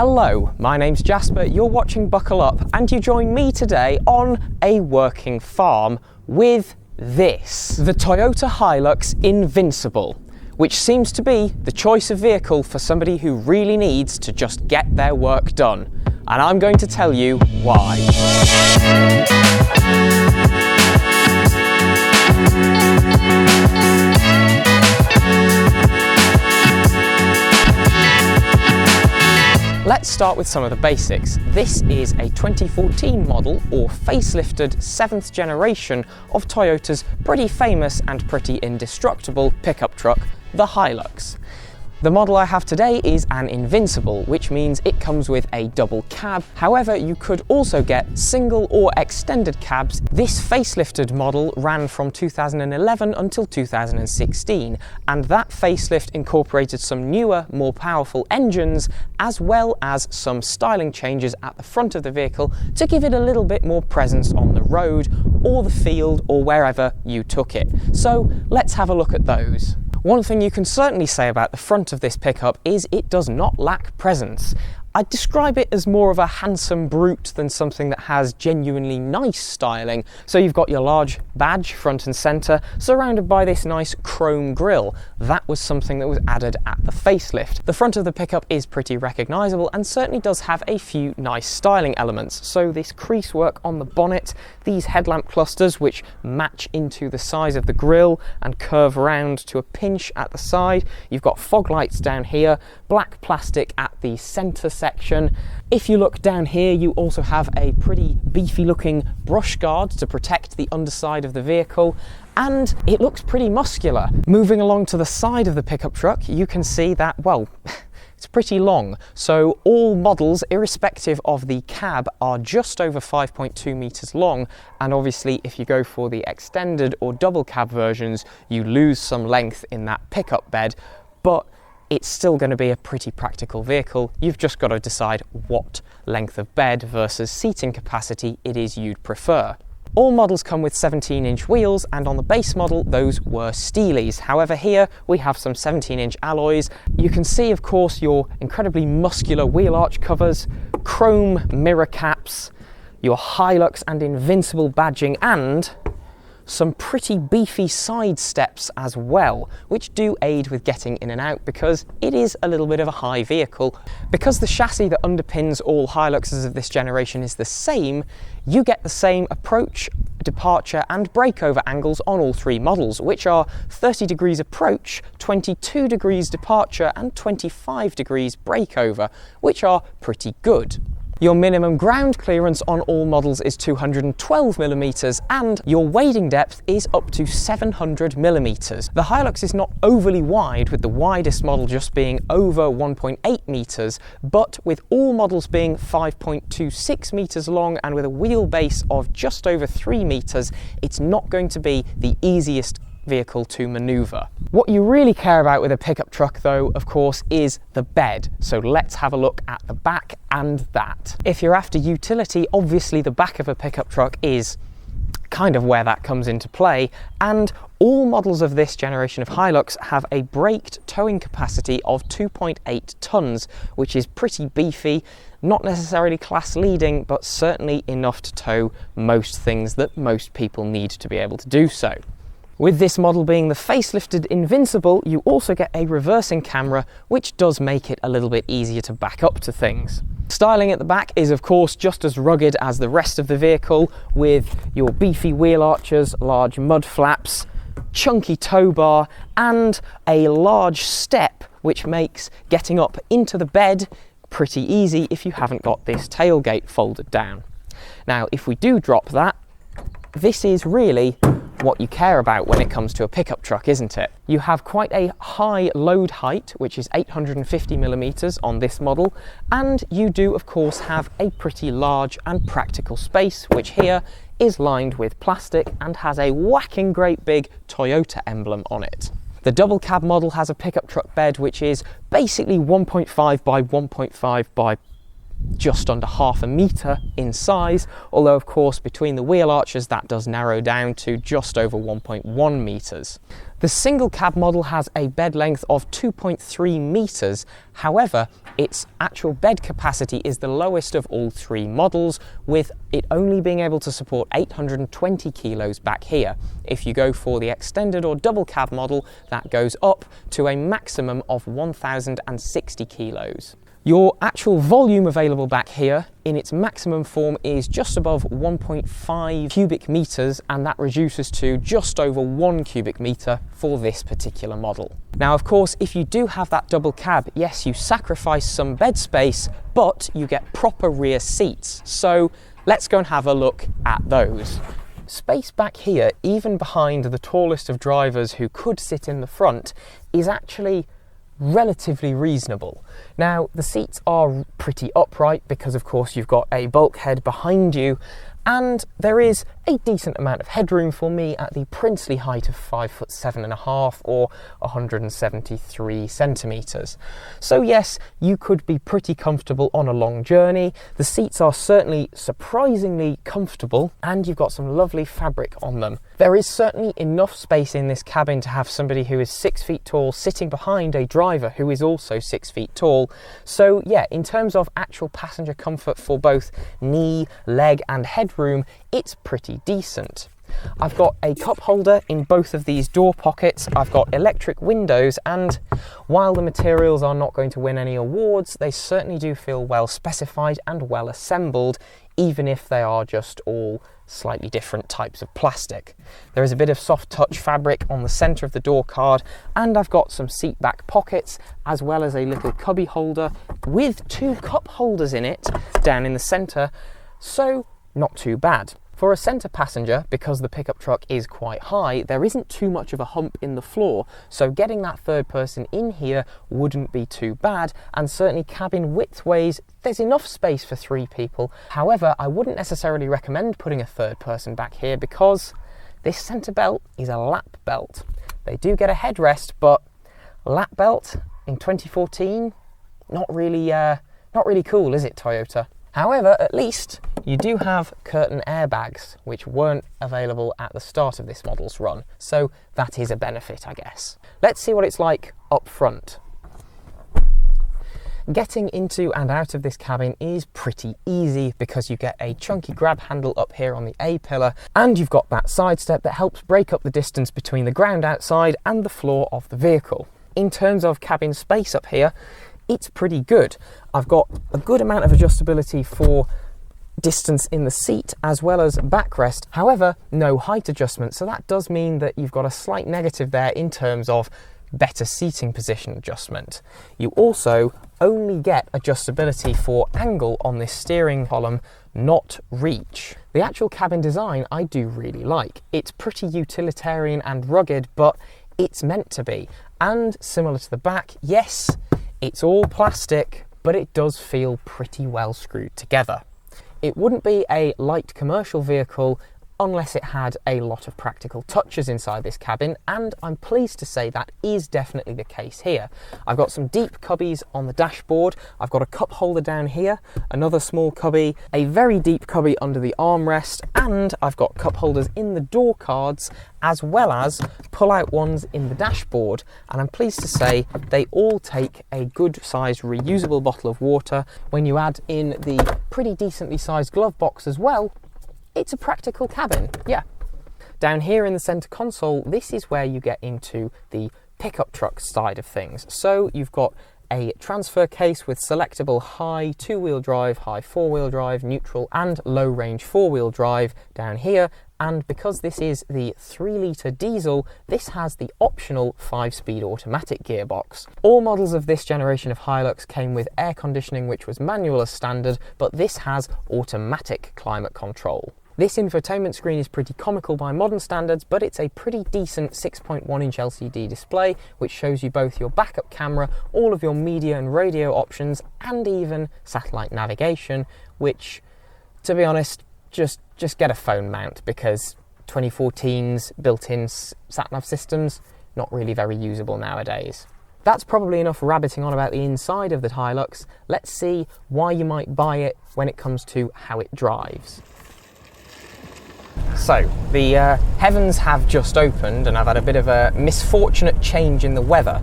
Hello, my name's Jasper, you're watching Buckle Up, and you join me today on a working farm with this, the Toyota Hilux Invincible, which seems to be the choice of vehicle for somebody who really needs to just get their work done. And I'm going to tell you why. Let's start with some of the basics. This is a 2014 model or facelifted 7th generation of Toyota's pretty famous and pretty indestructible pickup truck, the Hilux. The model I have today is an Invincible, which means it comes with a double cab. However, you could also get single or extended cabs. This facelifted model ran from 2011 until 2016, and that facelift incorporated some newer, more powerful engines, as well as some styling changes at the front of the vehicle to give it a little bit more presence on the road, or the field, or wherever you took it. So let's have a look at those. One thing you can certainly say about the front of this pickup is it does not lack presence. I'd describe it as more of a handsome brute than something that has genuinely nice styling. So you've got your large badge front and centre, surrounded by this nice chrome grille. That was something that was added at the facelift. The front of the pickup is pretty recognisable and certainly does have a few nice styling elements. So this crease work on the bonnet, these headlamp clusters which match into the size of the grille and curve around to a pinch at the side. You've got fog lights down here, black plastic at the centre section. If you look down here, you also have a pretty beefy looking brush guard to protect the underside of the vehicle, and it looks pretty muscular. Moving along to the side of the pickup truck, you can see that, well, it's pretty long. So all models, irrespective of the cab, are just over 5.2 meters long, and obviously if you go for the extended or double cab versions, you lose some length in that pickup bed, but it's still going to be a pretty practical vehicle. You've just got to decide what length of bed versus seating capacity it is you'd prefer. All models come with 17-inch wheels, and on the base model those were Steelies. However, here we have some 17-inch alloys. You can see, of course, your incredibly muscular wheel arch covers, chrome mirror caps, your Hilux and Invincible badging, and some pretty beefy side steps as well, which do aid with getting in and out because it is a little bit of a high vehicle. Because the chassis that underpins all Hiluxes of this generation is the same, you get the same approach, departure and breakover angles on all three models, which are 30 degrees approach, 22 degrees departure and 25 degrees breakover, which are pretty good. Your minimum ground clearance on all models is 212mm, and your wading depth is up to 700mm. The Hilux is not overly wide, with the widest model just being over 1.8 meters, but with all models being 5.26 meters long and with a wheelbase of just over 3 meters, it's not going to be the easiest vehicle to maneuver. What you really care about with a pickup truck though, of course, is the bed. So let's have a look at the back and that. If you're after utility, obviously the back of a pickup truck is kind of where that comes into play, and all models of this generation of Hilux have a braked towing capacity of 2.8 tons, which is pretty beefy, not necessarily class leading, but certainly enough to tow most things that most people need to be able to do so. With this model being the facelifted Invincible, you also get a reversing camera, which does make it a little bit easier to back up to things. Styling at the back is of course just as rugged as the rest of the vehicle, with your beefy wheel arches, large mud flaps, chunky tow bar and a large step, which makes getting up into the bed pretty easy if you haven't got this tailgate folded down. Now, if we do drop that, this is really what you care about when it comes to a pickup truck, isn't it? You have quite a high load height, which is 850mm on this model, and you do of course have a pretty large and practical space, which here is lined with plastic and has a whacking great big Toyota emblem on it. The double cab model has a pickup truck bed which is basically 1.5 by 1.5 by just under half a metre in size, although of course between the wheel arches that does narrow down to just over 1.1 metres. The single cab model has a bed length of 2.3 metres, however, its actual bed capacity is the lowest of all three models, with it only being able to support 820 kilos back here. If you go for the extended or double cab model, that goes up to a maximum of 1,060 kilos. Your actual volume available back here in its maximum form is just above 1.5 cubic metres, and that reduces to just over 1 cubic metre for this particular model. Now of course, if you do have that double cab, yes, you sacrifice some bed space, but you get proper rear seats. So let's go and have a look at those. Space back here, even behind the tallest of drivers who could sit in the front, is actually relatively reasonable. Now the seats are pretty upright because of course you've got a bulkhead behind you, and there is a decent amount of headroom for me at the princely height of 5'7.5" or 173 centimetres. So yes, you could be pretty comfortable on a long journey. The seats are certainly surprisingly comfortable, and you've got some lovely fabric on them. There is certainly enough space in this cabin to have somebody who is 6 feet tall sitting behind a driver who is also 6 feet tall. So yeah, in terms of actual passenger comfort for both knee, leg and headroom, it's pretty decent. I've got a cup holder in both of these door pockets, I've got electric windows, and while the materials are not going to win any awards, they certainly do feel well specified and well assembled, even if they are just all slightly different types of plastic. There is a bit of soft touch fabric on the centre of the door card, and I've got some seat back pockets as well as a little cubby holder with 2 cup holders in it down in the centre, so not too bad. For a centre passenger, because the pickup truck is quite high, there isn't too much of a hump in the floor, so getting that third person in here wouldn't be too bad, and certainly cabin width-ways, there's enough space for 3 people. However, I wouldn't necessarily recommend putting a third person back here because this centre belt is a lap belt. They do get a headrest, but lap belt in 2014, not really cool, is it, Toyota? However, at least you do have curtain airbags, which weren't available at the start of this model's run, so that is a benefit, I guess. Let's see what it's like up front. Getting into and out of this cabin is pretty easy because you get a chunky grab handle up here on the A-pillar, and you've got that side step that helps break up the distance between the ground outside and the floor of the vehicle. In terms of cabin space up here, it's pretty good. I've got a good amount of adjustability for distance in the seat as well as backrest. However, no height adjustment, so that does mean that you've got a slight negative there in terms of better seating position adjustment. You also only get adjustability for angle on this steering column, not reach. The actual cabin design I do really like. It's pretty utilitarian and rugged, but it's meant to be. And similar to the back, yes, it's all plastic, but it does feel pretty well screwed together. It wouldn't be a light commercial vehicle unless it had a lot of practical touches inside this cabin, and I'm pleased to say that is definitely the case here. I've got some deep cubbies on the dashboard, I've got a cup holder down here, another small cubby, a very deep cubby under the armrest, and I've got cup holders in the door cards as well as pull-out ones in the dashboard, and I'm pleased to say they all take a good sized reusable bottle of water. When you add in the pretty decently sized glove box as well, it's a practical cabin, yeah. Down here in the centre console, this is where you get into the pickup truck side of things. So you've got a transfer case with selectable high 2-wheel drive, high 4-wheel drive, neutral and low range 4-wheel drive down here. And because this is the 3-litre diesel, this has the optional 5-speed automatic gearbox. All models of this generation of Hilux came with air conditioning, which was manual as standard, but this has automatic climate control. This infotainment screen is pretty comical by modern standards, but it's a pretty decent 6.1-inch LCD display, which shows you both your backup camera, all of your media and radio options, and even satellite navigation, which, to be honest, just get a phone mount, because 2014's built-in sat-nav systems, not really very usable nowadays. That's probably enough rabbiting on about the inside of the Hilux. Let's see why you might buy it when it comes to how it drives. So, the heavens have just opened and I've had a bit of a misfortunate change in the weather,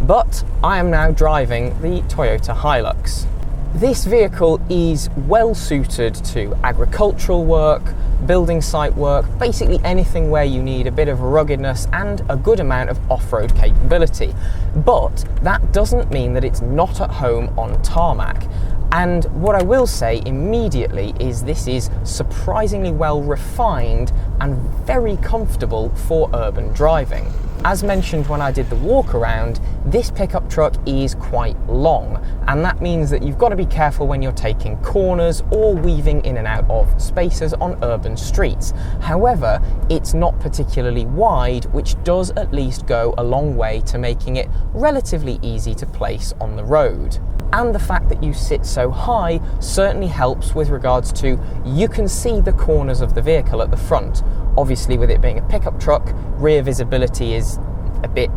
but I am now driving the Toyota Hilux. This vehicle is well suited to agricultural work, building site work, basically anything where you need a bit of ruggedness and a good amount of off-road capability. But that doesn't mean that it's not at home on tarmac. And what I will say immediately is this is surprisingly well refined and very comfortable for urban driving. As mentioned when I did the walk around, this pickup truck is quite long, and that means that you've got to be careful when you're taking corners or weaving in and out of spaces on urban streets. However, it's not particularly wide, which does at least go a long way to making it relatively easy to place on the road. And the fact that you sit so high certainly helps with regards to you can see the corners of the vehicle at the front. Obviously, with it being a pickup truck, rear visibility is a bit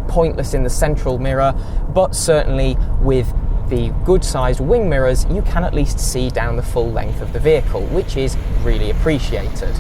pointless in the central mirror, but certainly with the good-sized wing mirrors, you can at least see down the full length of the vehicle, which is really appreciated.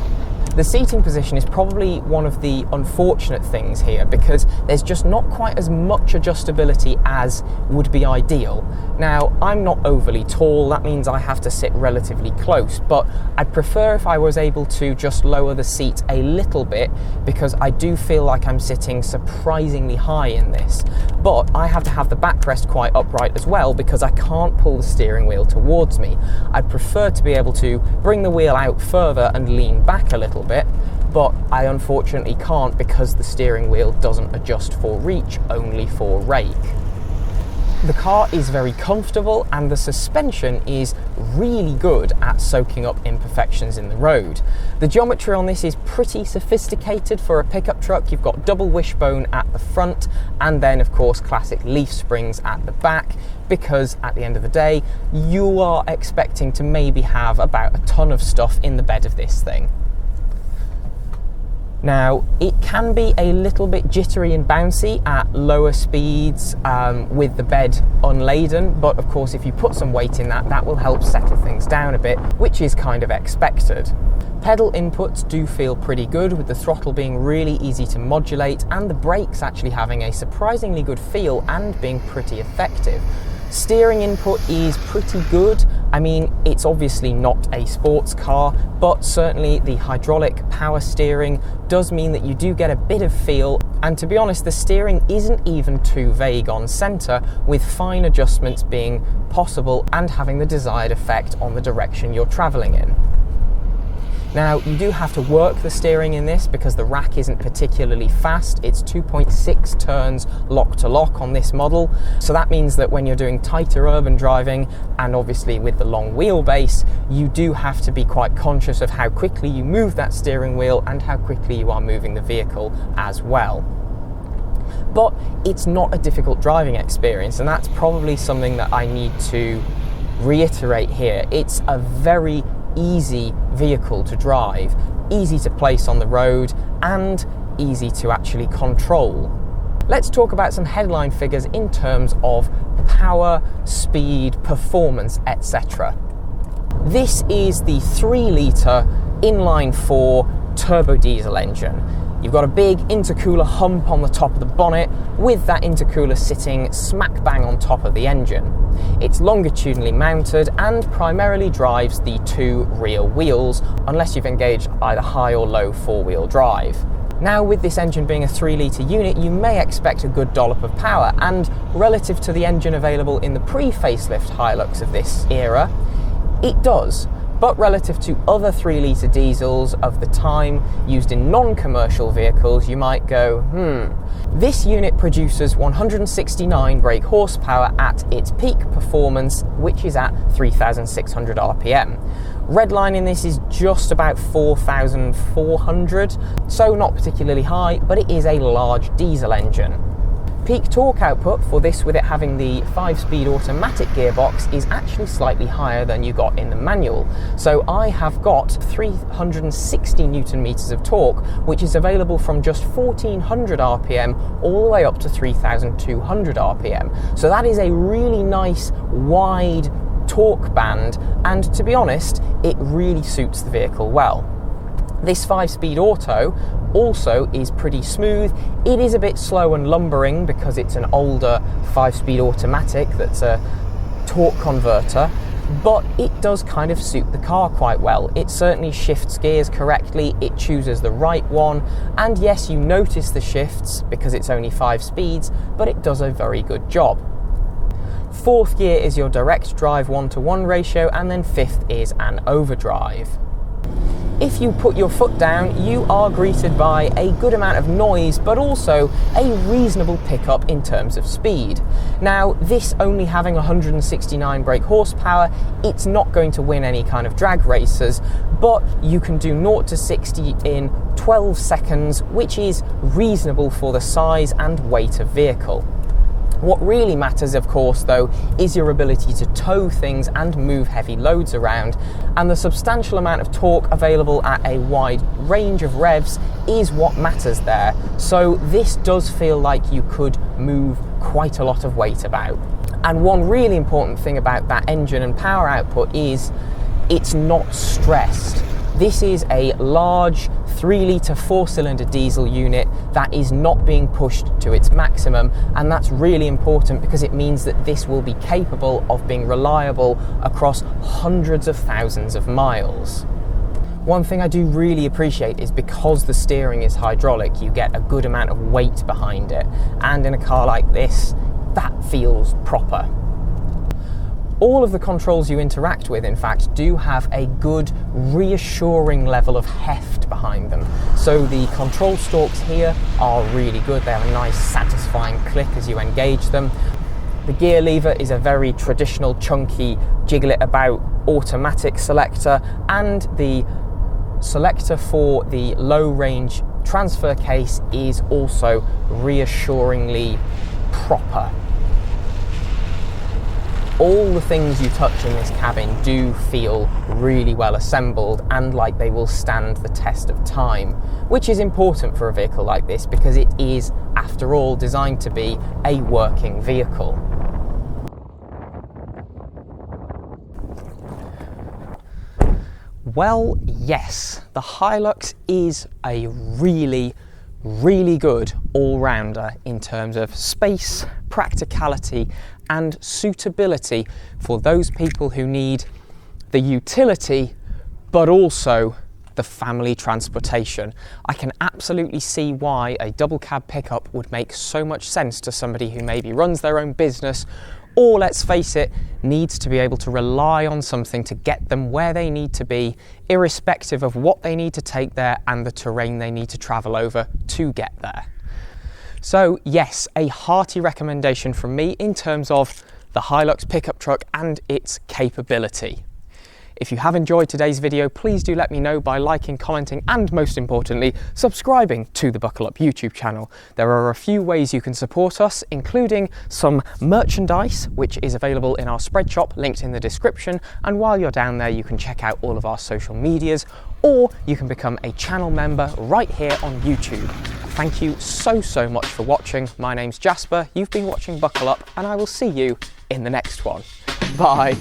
The seating position is probably one of the unfortunate things here because there's just not quite as much adjustability as would be ideal. Now, I'm not overly tall, that means I have to sit relatively close, but I'd prefer if I was able to just lower the seat a little bit because I do feel like I'm sitting surprisingly high in this. But I have to have the backrest quite upright as well because I can't pull the steering wheel towards me. I'd prefer to be able to bring the wheel out further and lean back a little bit, but I unfortunately can't because the steering wheel doesn't adjust for reach, only for rake. The car is very comfortable and the suspension is really good at soaking up imperfections in the road. The geometry on this is pretty sophisticated for a pickup truck. You've got double wishbone at the front and then of course classic leaf springs at the back, because at the end of the day you are expecting to maybe have about a ton of stuff in the bed of this thing. Now, it can be a little bit jittery and bouncy at lower speeds with the bed unladen, but of course if you put some weight in that will help settle things down a bit, which is kind of expected. Pedal inputs do feel pretty good, with the throttle being really easy to modulate and the brakes actually having a surprisingly good feel and being pretty effective. Steering input is pretty good. I mean, it's obviously not a sports car, but certainly the hydraulic power steering does mean that you do get a bit of feel, and to be honest, the steering isn't even too vague on centre, with fine adjustments being possible and having the desired effect on the direction you're travelling in. Now, you do have to work the steering in this because the rack isn't particularly fast. It's 2.6 turns lock to lock on this model. So that means that when you're doing tighter urban driving, and obviously with the long wheelbase, you do have to be quite conscious of how quickly you move that steering wheel and how quickly you are moving the vehicle as well. But it's not a difficult driving experience, and that's probably something that I need to reiterate here. It's a very easy vehicle to drive, easy to place on the road and easy to actually control. Let's talk about some headline figures in terms of power, speed, performance, etc. This is the 3-litre inline-4 turbo diesel engine. You've got a big intercooler hump on the top of the bonnet, with that intercooler sitting smack bang on top of the engine. It's longitudinally mounted and primarily drives the 2 rear wheels, unless you've engaged either high or low 4-wheel drive. Now, with this engine being a 3-litre unit, you may expect a good dollop of power, and relative to the engine available in the pre-facelift Hilux of this era, it does. But relative to other 3-litre diesels of the time used in non-commercial vehicles, you might go, This unit produces 169 brake horsepower at its peak performance, which is at 3,600 RPM. Redline in this is just about 4,400, so not particularly high, but it is a large diesel engine. Peak torque output for this, with it having the 5-speed automatic gearbox, is actually slightly higher than you got in the manual. So I have got 360 Newton meters of torque, which is available from just 1,400 RPM all the way up to 3,200 RPM. So that is a really nice, wide torque band, and to be honest, it really suits the vehicle well. This 5-speed auto also is pretty smooth. It is a bit slow and lumbering because it's an older 5-speed automatic that's a torque converter, but it does kind of suit the car quite well. It certainly shifts gears correctly, it chooses the right one, and yes, you notice the shifts because it's only 5 speeds, but it does a very good job. 4th gear is your direct drive 1-to-1 ratio, and then 5th is an overdrive. If you put your foot down, you are greeted by a good amount of noise, but also a reasonable pickup in terms of speed. Now, this only having 169 brake horsepower, it's not going to win any kind of drag races, but you can do 0 to 60 in 12 seconds, which is reasonable for the size and weight of vehicle. What really matters, of course, though, is your ability to tow things and move heavy loads around, and the substantial amount of torque available at a wide range of revs is what matters there. So this does feel like you could move quite a lot of weight about. And one really important thing about that engine and power output is it's not stressed. This is a large 3-litre 4-cylinder diesel unit that is not being pushed to its maximum, and that's really important because it means that this will be capable of being reliable across hundreds of thousands of miles. One thing I do really appreciate is because the steering is hydraulic, you get a good amount of weight behind it, and in a car like this, that feels proper. All of the controls you interact with, in fact, do have a good, reassuring level of heft behind them. So the control stalks here are really good. They have a nice, satisfying click as you engage them. The gear lever is a very traditional, chunky, jiggle it about automatic selector, and the selector for the low-range transfer case is also reassuringly proper. All the things you touch in this cabin do feel really well assembled and like they will stand the test of time, which is important for a vehicle like this because it is, after all, designed to be a working vehicle. Well, yes, the Hilux is a really good all-rounder in terms of space, practicality and suitability for those people who need the utility but also the family transportation. I can absolutely see why a double cab pickup would make so much sense to somebody who maybe runs their own business or, let's face it, needs to be able to rely on something to get them where they need to be, irrespective of what they need to take there and the terrain they need to travel over to get there. So yes, a hearty recommendation from me in terms of the Hilux pickup truck and its capability. If you have enjoyed today's video, please do let me know by liking, commenting, and most importantly, subscribing to the Buckle Up YouTube channel. There are a few ways you can support us, including some merchandise, which is available in our spread shop, linked in the description. And while you're down there, you can check out all of our social medias, or you can become a channel member right here on YouTube. Thank you so much for watching. My name's Jasper, you've been watching Buckle Up, and I will see you in the next one. Bye.